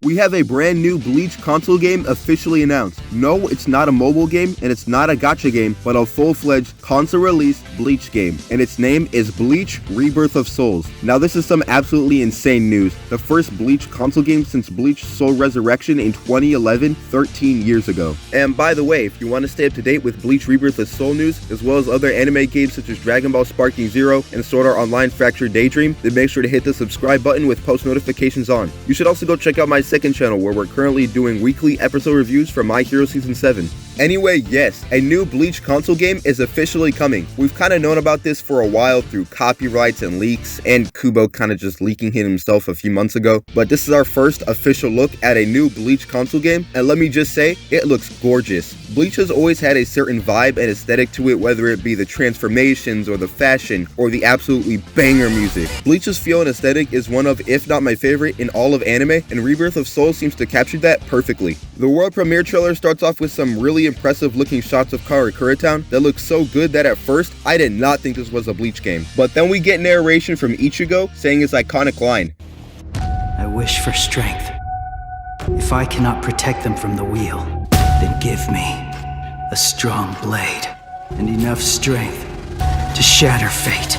We have a brand new Bleach console game officially announced. No, it's not a mobile game and it's not a gacha game, but a full-fledged console-released Bleach game. And its name is Bleach Rebirth of Souls. Now this is some absolutely insane news. The first Bleach console game since Bleach Soul Resurrection in 2011, 13 years ago. And by the way, if you want to stay up to date with Bleach Rebirth of Soul news, as well as other anime games such as Dragon Ball Sparking Zero and Sword Art Online Fractured Daydream, then make sure to hit the subscribe button with post notifications on. You should also go check out my second channel where we're currently doing weekly episode reviews for My Hero Season 7. Anyway, yes, a new Bleach console game is officially coming. We've kind of known about this for a while through copyrights and leaks, and Kubo kind of just leaking it himself a few months ago, but this is our first official look at a new Bleach console game, and let me just say, it looks gorgeous. Bleach has always had a certain vibe and aesthetic to it, whether it be the transformations or the fashion or the absolutely banger music. Bleach's feel and aesthetic is one of, if not my favorite, in all of anime, and Rebirth of Souls seems to capture that perfectly. The world premiere trailer starts off with some really impressive looking shots of Karakura Town that look so good that at first, I did not think this was a Bleach game. But then we get narration from Ichigo saying his iconic line, "I wish for strength. If I cannot protect them from the wheel, then give me a strong blade and enough strength to shatter fate."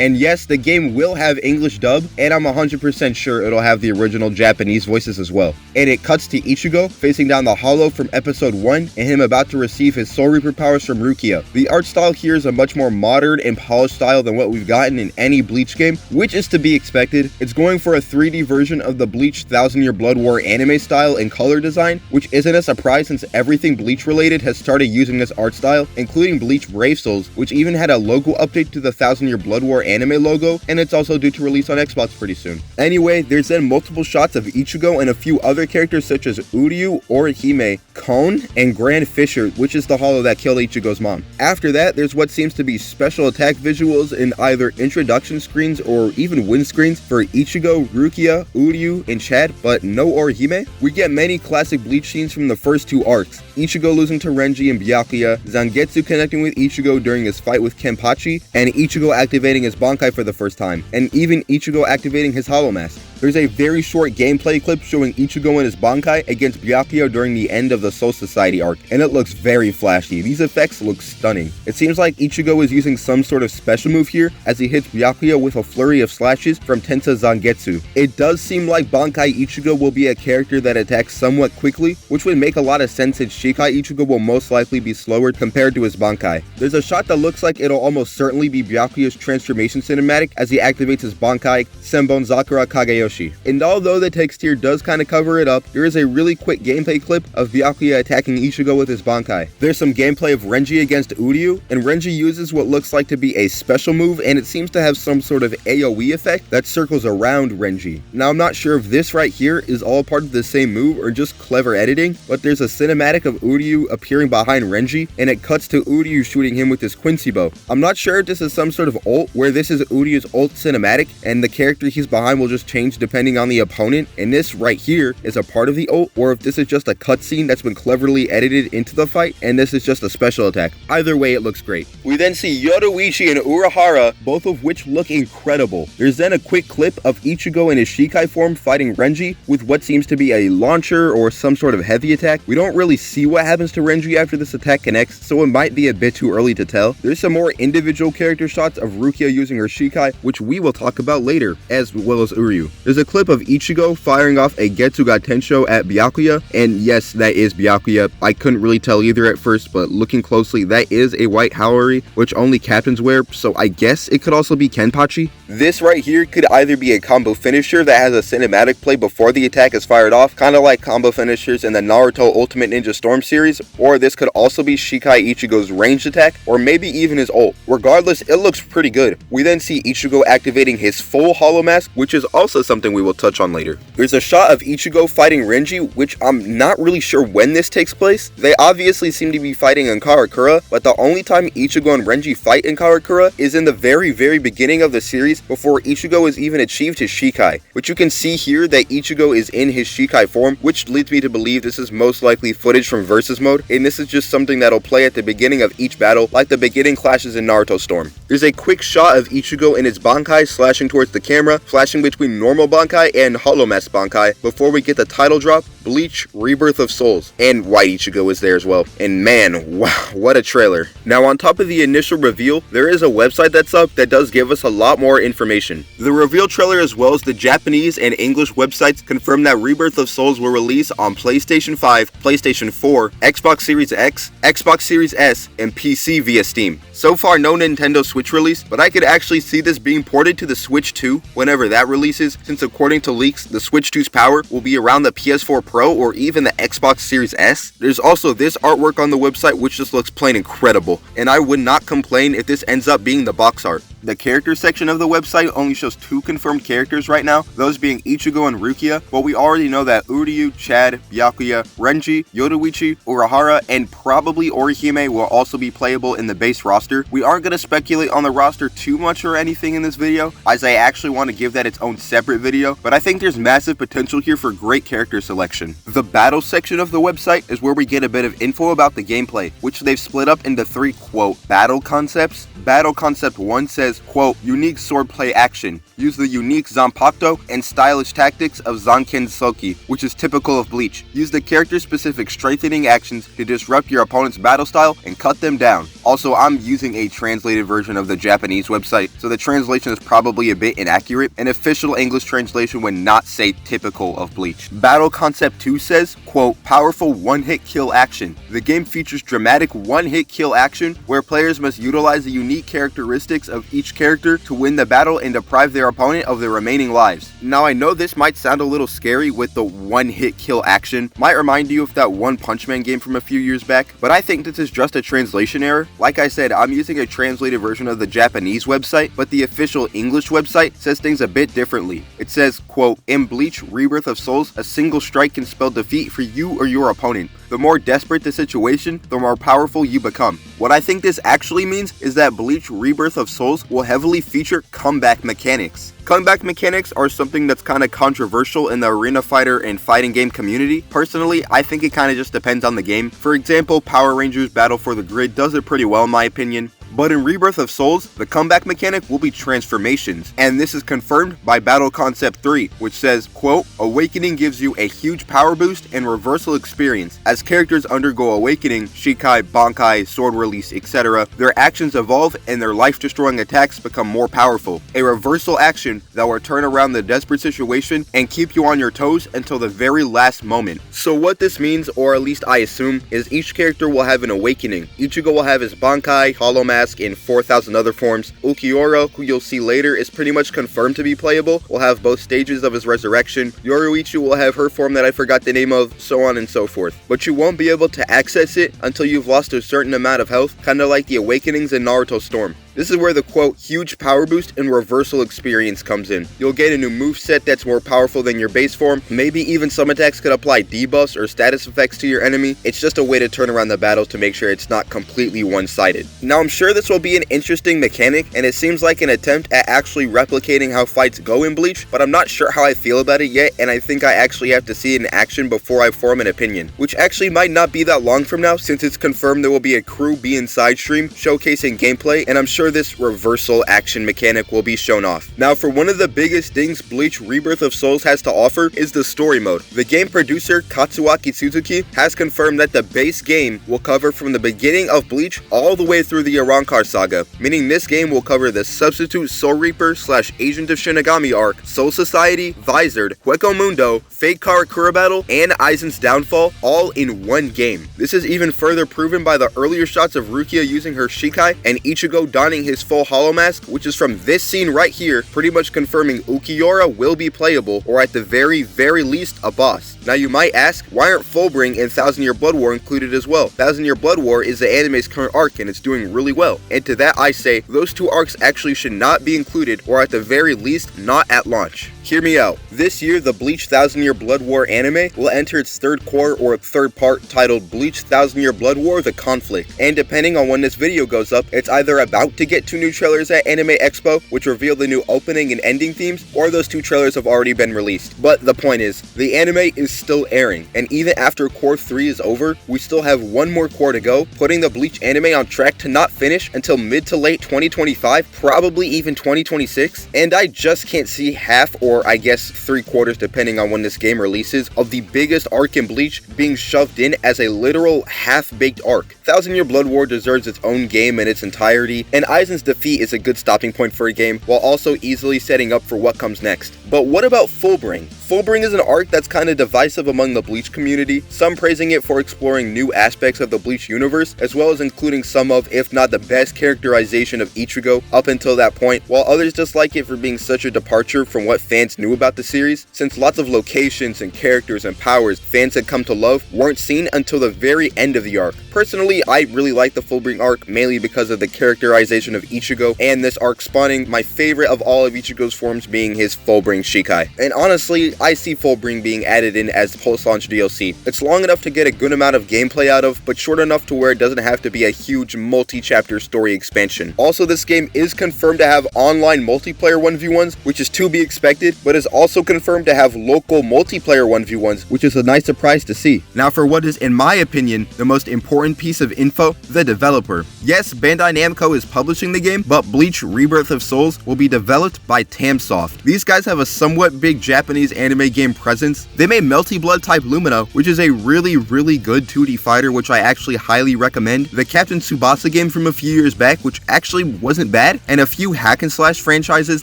And yes, the game will have English dub, and I'm 100% sure it'll have the original Japanese voices as well. And it cuts to Ichigo facing down the hollow from episode 1 and him about to receive his Soul Reaper powers from Rukia. The art style here is a much more modern and polished style than what we've gotten in any Bleach game, which is to be expected. It's going for a 3D version of the Bleach 1000 Year Blood War anime style and color design, which isn't a surprise since everything Bleach related has started using this art style, including Bleach Brave Souls, which even had a logo update to the 1000 Year Blood War anime logo, and it's also due to release on Xbox pretty soon. Anyway, there's then multiple shots of Ichigo and a few other characters such as Uryu, Orihime, Kon, and Grand Fisher, which is the hollow that killed Ichigo's mom. After that, there's what seems to be special attack visuals in either introduction screens or even win screens for Ichigo, Rukia, Uryu, and Chad, but no Orihime. We get many classic Bleach scenes from the first two arcs. Ichigo losing to Renji and Byakuya, Zangetsu connecting with Ichigo during his fight with Kenpachi, and Ichigo activating his Bankai for the first time, and even Ichigo activating his Hollow Mask. There's a very short gameplay clip showing Ichigo and his Bankai against Byakuya during the end of the Soul Society arc, and it looks very flashy. These effects look stunning. It seems like Ichigo is using some sort of special move here as he hits Byakuya with a flurry of slashes from Tensa Zangetsu. It does seem like Bankai Ichigo will be a character that attacks somewhat quickly, which would make a lot of sense since Shikai Ichigo will most likely be slower compared to his Bankai. There's a shot that looks like it'll almost certainly be Byakuya's transformation cinematic as he activates his Bankai, Senbon Zakura Kageyoshi. And although the text here does kind of cover it up, there is a really quick gameplay clip of Byakuya attacking Ichigo with his Bankai. There's some gameplay of Renji against Uryu, and Renji uses what looks like to be a special move, and it seems to have some sort of AoE effect that circles around Renji. Now I'm not sure if this right here is all part of the same move or just clever editing, but there's a cinematic of Uryu appearing behind Renji, and it cuts to Uryu shooting him with his Quincy bow. I'm not sure if this is some sort of ult where this is Uryu's ult cinematic and the character he's behind will just change depending on the opponent, and this right here is a part of the ult, or if this is just a cutscene that's been cleverly edited into the fight and this is just a special attack. Either way, it looks great. We then see Yoruichi and Urahara, both of which look incredible. There's then a quick clip of Ichigo in his Shikai form fighting Renji with what seems to be a launcher or some sort of heavy attack. We don't really see what happens to Renji after this attack connects, so it might be a bit too early to tell. There's some more individual character shots of Rukia using her Shikai, which we will talk about later, as well as Uryu. There's a clip of Ichigo firing off a Getsuga Tensho at Byakuya, and yes, that is Byakuya. I couldn't really tell either at first, but looking closely, that is a white Haori, which only captains wear, so I guess it could also be Kenpachi. This right here could either be a combo finisher that has a cinematic play before the attack is fired off, kind of like combo finishers in the Naruto Ultimate Ninja Storm series, or this could also be Shikai Ichigo's ranged attack, or maybe even his ult. Regardless, it looks pretty good. We then see Ichigo activating his full Hollow Mask, which is also something we will touch on later. There's a shot of Ichigo fighting Renji, which I'm not really sure when this takes place. They obviously seem to be fighting in Karakura, but the only time Ichigo and Renji fight in Karakura is in the very beginning of the series before Ichigo has even achieved his Shikai, which you can see here that Ichigo is in his Shikai form, which leads me to believe this is most likely footage from Versus Mode, and this is just something that'll play at the beginning of each battle, like the beginning clashes in Naruto Storm. There's a quick shot of Ichigo in his Bankai slashing towards the camera, flashing between normal normal Bankai and Hollow Mask Bankai before we get the title drop, Bleach, Rebirth of Souls, and White Ichigo is there as well. And man, wow, what a trailer. Now on top of the initial reveal, there is a website that's up that does give us a lot more information. The reveal trailer as well as the Japanese and English websites confirm that Rebirth of Souls will release on PlayStation 5, PlayStation 4, Xbox Series X, Xbox Series S, and PC via Steam. So far no Nintendo Switch release, but I could actually see this being ported to the Switch 2 whenever that releases, since according to leaks, the Switch 2's power will be around the PS4 Pro or even the Xbox Series S. There's also this artwork on the website which just looks plain incredible, and I would not complain if this ends up being the box art. The character section of the website only shows 2 confirmed characters right now, those being Ichigo and Rukia, but we already know that Uryu, Chad, Byakuya, Renji, Yoruichi, Urahara, and probably Orihime will also be playable in the base roster. We aren't going to speculate on the roster too much or anything in this video, as I actually want to give that its own separate video, but I think there's massive potential here for great character selection. The battle section of the website is where we get a bit of info about the gameplay, which they've split up into 3, quote, battle concepts. Battle concept 1 says, quote, unique swordplay action. Use the unique Zanpakuto and stylish tactics of Zanken Soki, which is typical of Bleach. Use the character-specific strengthening actions to disrupt your opponent's battle style and cut them down. Also, I'm using a translated version of the Japanese website, so the translation is probably a bit inaccurate. An official English translation would not say typical of Bleach. Battle concept 2 says, quote, powerful one-hit kill action. The game features dramatic one-hit kill action where players must utilize the unique characteristics of each character to win the battle and deprive their opponent of their remaining lives. Now I know this might sound a little scary with the one-hit kill action, might remind you of that One Punch Man game from a few years back, but I think this is just a translation error. Like I said, I'm using a translated version of the Japanese website, but the official English website says things a bit differently. It says, quote, in Bleach, Rebirth of Souls, a single strike can spell defeat for you or your opponent. The more desperate the situation, the more powerful you become. What I think this actually means is that Bleach Rebirth of Souls will heavily feature comeback mechanics. Comeback mechanics are something that's kind of controversial in the arena fighter and fighting game community. Personally, I think it kind of just depends on the game. For example, Power Rangers Battle for the Grid does it pretty well in my opinion. But in Rebirth of Souls, the comeback mechanic will be transformations, and this is confirmed by Battle Concept 3, which says, quote, Awakening gives you a huge power boost and reversal experience. As characters undergo Awakening, Shikai, Bankai, Sword Release, etc., their actions evolve and their life-destroying attacks become more powerful. A reversal action that will turn around the desperate situation and keep you on your toes until the very last moment. So what this means, or at least I assume, is each character will have an Awakening. Ichigo will have his Bankai, Hollow Mask, in 4,000 other forms. Ulquiorra, who you'll see later, is pretty much confirmed to be playable, will have both stages of his resurrection. Yoruichi will have her form that I forgot the name of, so on and so forth. But you won't be able to access it until you've lost a certain amount of health, kinda like the Awakenings in Naruto Storm. This is where the quote, huge power boost and reversal experience comes in. You'll get a new moveset that's more powerful than your base form. Maybe even some attacks could apply debuffs or status effects to your enemy. It's just a way to turn around the battles to make sure it's not completely one-sided. Now I'm sure this will be an interesting mechanic, and it seems like an attempt at actually replicating how fights go in Bleach, but I'm not sure how I feel about it yet, and I think I actually have to see it in action before I form an opinion, which actually might not be that long from now, since it's confirmed there will be a Crew B Inside stream showcasing gameplay, and I'm sure this reversal action mechanic will be shown off. Now for one of the biggest things Bleach Rebirth of Souls has to offer is the story mode. The game producer Katsuaki Suzuki has confirmed that the base game will cover from the beginning of Bleach all the way through the Arrancar saga, meaning this game will cover the Substitute Soul Reaper / Agent of Shinigami arc, Soul Society, Visored, Hueco Mundo, Fate Karakura Battle, and Aizen's Downfall all in one game. This is even further proven by the earlier shots of Rukia using her Shikai and Ichigo donning his full Hollow Mask, which is from this scene right here, pretty much confirming Ulquiorra will be playable, or at the very least a boss. Now you might ask, why aren't Fullbring and 1000 Year Blood War included as well? 1000 Year Blood War is the anime's current arc and it's doing really well. And to that I say, those two arcs actually should not be included, or at the very least not at launch. Hear me out. This year, the Bleach 1000 Year Blood War anime will enter its third core or third part titled Bleach 1000 Year Blood War: The Conflict. And depending on when this video goes up, it's either about to get 2 new trailers at Anime Expo, which reveal the new opening and ending themes, or those 2 trailers have already been released. But the point is, the anime is still airing, and even after Core 3 is over, we still have 1 more core to go, putting the Bleach anime on track to not finish until mid to late 2025, probably even 2026, and I just can't see half or or I guess 3/4 depending on when this game releases, of the biggest arc in Bleach being shoved in as a literal half-baked arc. Thousand Year Blood War deserves its own game in its entirety, and Aizen's defeat is a good stopping point for a game, while also easily setting up for what comes next. But what about Fullbring? Fullbring is an arc that's kinda divisive among the Bleach community, some praising it for exploring new aspects of the Bleach universe, as well as including some of, if not the best characterization of Ichigo up until that point, while others dislike it for being such a departure from what fans knew about the series, since lots of locations and characters and powers fans had come to love weren't seen until the very end of the arc. Personally, I really like the Fullbring arc, mainly because of the characterization of Ichigo, and this arc spawning my favorite of all of Ichigo's forms being his Fullbring Shikai. And honestly, I see Fullbring being added in as post-launch DLC. It's long enough to get a good amount of gameplay out of, but short enough to where it doesn't have to be a huge multi-chapter story expansion. Also, this game is confirmed to have online multiplayer 1v1s, which is to be expected, but is also confirmed to have local multiplayer 1v1s, which is a nice surprise to see. Now for what is, in my opinion, the most important piece of info, the developer. Yes, Bandai Namco is publishing the game, but Bleach Rebirth of Souls will be developed by Tamsoft. These guys have a somewhat big Japanese anime game presence. They made Melty Blood type Lumina, which is a really good 2D fighter, which I actually highly recommend. The Captain Tsubasa game from a few years back, which actually wasn't bad, and a few hack and slash franchises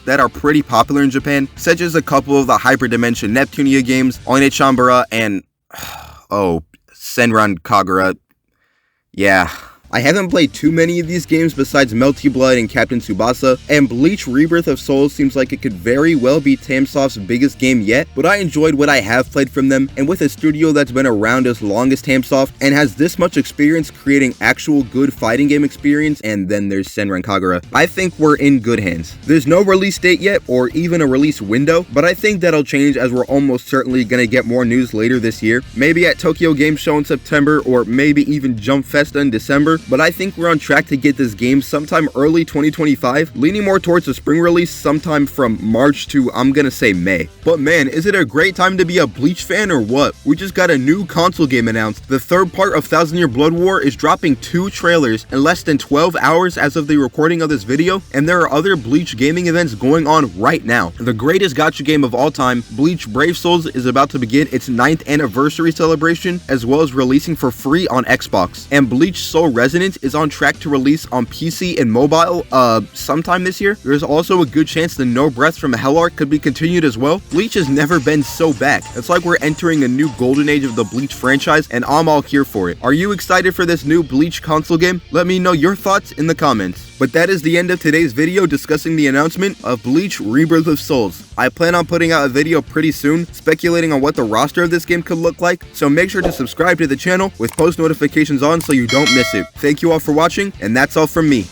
that are pretty popular in Japan, such as a couple of the Hyperdimension Neptunia games, Onechambara, and Senran Kagura. Yeah. I haven't played too many of these games besides Melty Blood and Captain Tsubasa, and Bleach Rebirth of Souls seems like it could very well be Tamsoft's biggest game yet, but I enjoyed what I have played from them, and with a studio that's been around as long as Tamsoft and has this much experience creating actual good fighting game experience, and then there's Senran Kagura, I think we're in good hands. There's no release date yet, or even a release window, but I think that'll change as we're almost certainly gonna get more news later this year, maybe at Tokyo Game Show in September, or maybe even Jump Festa in December, but I think we're on track to get this game sometime early 2025, leaning more towards a spring release sometime from March to, I'm gonna say, May. But man, is it a great time to be a Bleach fan or what? We just got a new console game announced. The third part of Thousand Year Blood War is dropping 2 trailers in less than 12 hours as of the recording of this video, and there are other Bleach gaming events going on right now. The greatest gacha game of all time, Bleach Brave Souls, is about to begin its 9th anniversary celebration, as well as releasing for free on Xbox. And Bleach Soul Resonance is on track to release on PC and mobile sometime this year. There's also a good chance the No Breath from Hell arc could be continued as well. Bleach has never been so back. It's like we're entering a new golden age of the Bleach franchise, and I'm all here for it. Are you excited for this new Bleach console game? Let me know your thoughts in the comments. But that is the end of today's video discussing the announcement of Bleach Rebirth of Souls. I plan on putting out a video pretty soon speculating on what the roster of this game could look like, so make sure to subscribe to the channel with post notifications on so you don't miss it. Thank you all for watching, and that's all from me.